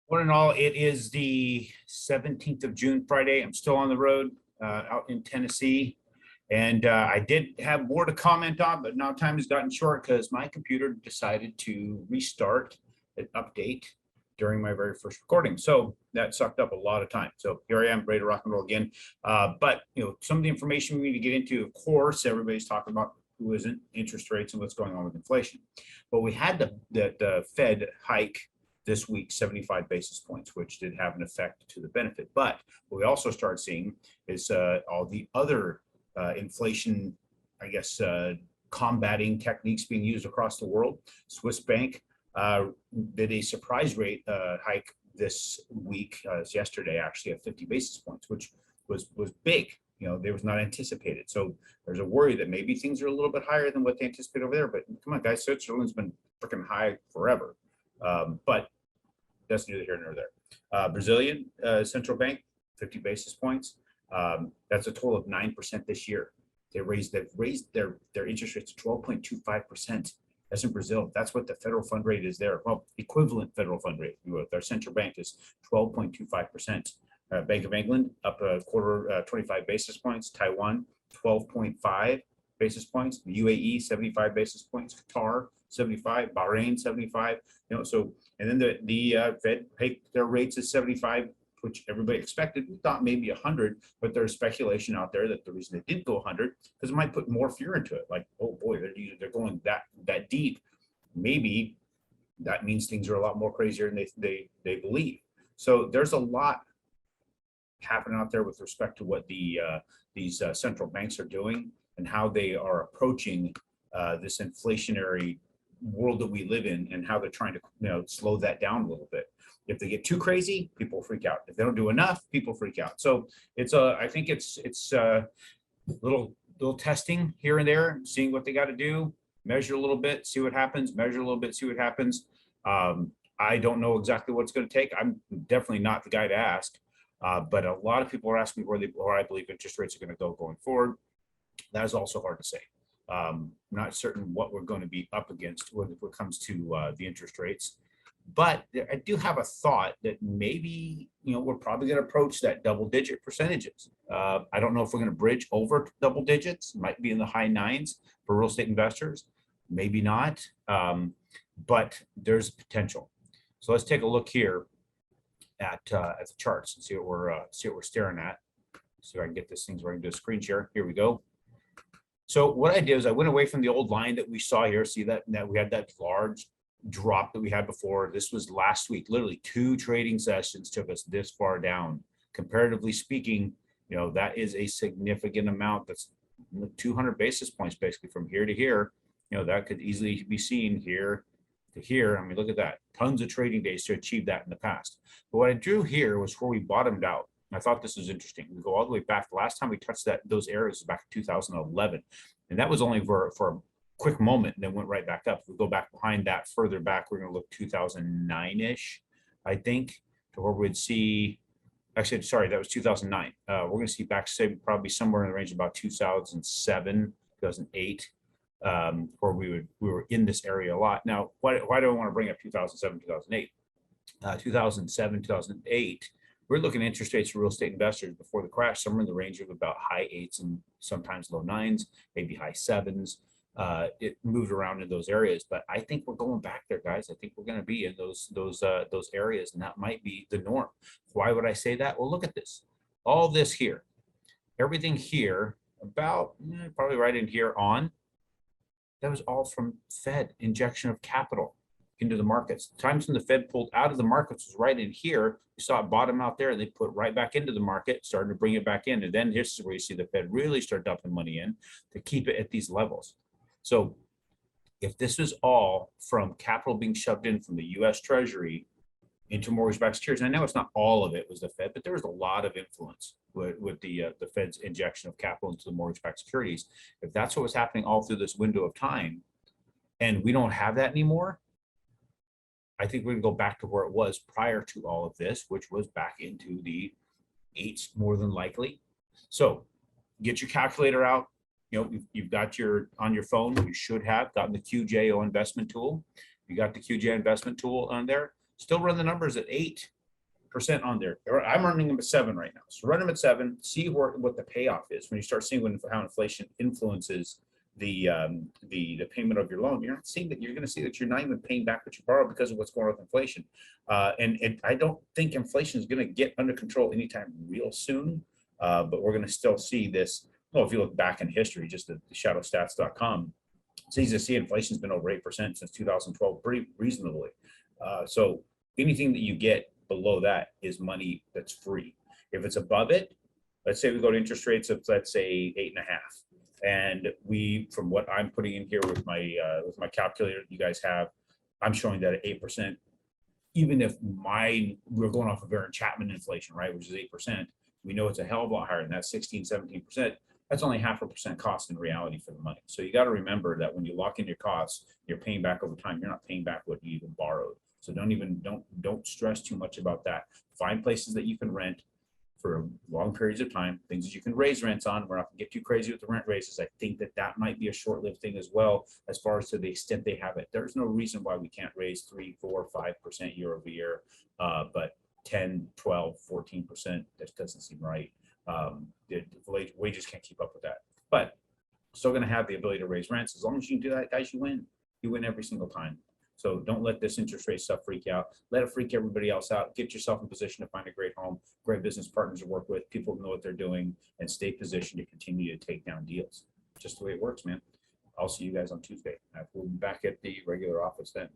One and all, it is the 17th of June, Friday. I'm still on the road out in Tennessee. And I did have more to comment on, but now time has gotten short because my computer decided to restart an update during my very first recording. So that sucked up a lot of time. So here I am, ready to rock and roll again. But some of the information we need to get into, of course, everybody's talking about who isn't, interest rates and what's going on with inflation. But we had the Fed hike this week 75 basis points, which did have an effect to the benefit. But what we also started seeing is all the other inflation, I guess, combating techniques being used across the world. Swiss Bank did a surprise rate hike this week, yesterday actually, at 50 basis points, which was big. They was not anticipated. So there's a worry that maybe things are a little bit higher than what they anticipate over there. But come on, guys, Switzerland's been freaking high forever. But that's neither here nor there. Brazilian central bank, 50 basis points. That's a total of 9% this year. They've raised their interest rates to 12.25%. That's in Brazil. That's what the federal fund rate is there. Well, equivalent federal fund rate. Their central bank is 12.25%. Bank of England up a quarter, 25 basis points. Taiwan, 12.5 basis points. The UAE, 75 basis points. Qatar, 75. Bahrain, 75. So, and then the Fed hiked their rates at 75, which everybody expected. We thought maybe 100, but there's speculation out there that the reason they did go 100 because it might put more fear into it. Like, oh boy, they're going that deep. Maybe that means things are a lot more crazier than they believe. So there's a lot happening out there with respect to what these central banks are doing and how they are approaching this inflationary world that we live in, and how they're trying to slow that down a little bit. If they get too crazy, people freak out. If they don't do enough, people freak out. So it's I think it's little testing here and there, seeing what they got to do, measure a little bit, see what happens, measure a little bit, see what happens. I don't know exactly what it's going to take. I'm definitely not the guy to ask, but a lot of people are asking where I believe interest rates are going to go going forward. That is also hard to say. Not certain what we're going to be up against when it comes to the interest rates. But I do have a thought that maybe, we're probably going to approach that double-digit percentages. I don't know if we're going to bridge over double digits. It might be in the high nines for real estate investors. Maybe not, but there's potential. So let's take a look here at the charts and see what we're staring at. See if I can get this thing where I can do a screen share. Here we go. So what I did is I went away from the old line that we saw here. See that we had that large drop that we had before. This was last week. Literally 2 trading sessions took us this far down. Comparatively speaking, that is a significant amount. That's 200 basis points basically from here to here. That could easily be seen here to here. I mean, look at that. Tons of trading days to achieve that in the past. But what I drew here was where we bottomed out. I thought this was interesting. We go all the way back. The last time we touched those areas was back in 2011. And that was only for a quick moment and then went right back up. If we go back behind that, further back, we're going to look 2009-ish, I think, to where we'd see, actually, sorry, that was 2009. We're going to see back, say, probably somewhere in the range of about 2007, 2008, where we were in this area a lot. Now, why do I want to bring up 2007, 2008? 2007, 2008, we're looking at interest rates for real estate investors before the crash, somewhere in the range of about high 8s and sometimes low 9s, maybe high 7s. It moved around in those areas, but I think we're going back there, guys. I think we're going to be in those areas, and that might be the norm. Why would I say that? Well, look at this. All this here, everything here, about probably right in here on, that was all from Fed injection of capital into the markets. The times when the Fed pulled out of the markets was right in here. You saw it bottom out there, and they put right back into the market, starting to bring it back in. And then this is where you see the Fed really start dumping money in to keep it at these levels. So if this was all from capital being shoved in from the U.S. Treasury into mortgage-backed securities, and I know it's not all of it was the Fed, but there was a lot of influence with the Fed's injection of capital into the mortgage-backed securities. If that's what was happening all through this window of time, and we don't have that anymore, I think we're going to go back to where it was prior to all of this, which was back into the 8s more than likely. So get your calculator out. You've got on your phone, you should have gotten the QJO investment tool. You got the QJO investment tool on there. Still run the numbers at 8 8% on there. I'm earning them at 7 right now. So run them at 7, see what the payoff is. When you start seeing how inflation influences the payment of your loan, you're going to see that you're not even paying back what you borrowed because of what's going on with inflation. And I don't think inflation is going to get under control anytime real soon. But we're going to still see this. Well, if you look back in history, just at shadowstats.com, it's easy to see inflation's been over 8% since 2012, pretty reasonably. So anything that you get below that is money that's free. If it's above it, let's say we go to interest rates of, let's say, 8.5, and from what I'm putting in here with my calculator you guys have, I'm showing that at 8%. Even if we're going off of aaron.chapman inflation, right, which is 8%, we know it's a hell of a lot higher than that, 16-17%. That's only 0.5% cost in reality for the money. So you got to remember that when you lock in your costs, you're paying back over time. You're not paying back what you even borrowed. So don't stress too much about that. Find places that you can rent for long periods of time, things that you can raise rents on. We're not going to get too crazy with the rent raises. I think that might be a short-lived thing as well, as far as to the extent they have it. There's no reason why we can't raise 3, 4, 5% year over year, but 10, 12, 14%, that doesn't seem right. The wages can't keep up with that, but still going to have the ability to raise rents. As long as you can do that, guys, you win every single time. So don't let this interest rate stuff freak you out. Let it freak everybody else out. Get yourself in position to find a great home, great business partners to work with, people who know what they're doing, and stay positioned to continue to take down deals. Just the way it works, man. I'll see you guys on Tuesday. We'll be back at the regular office then.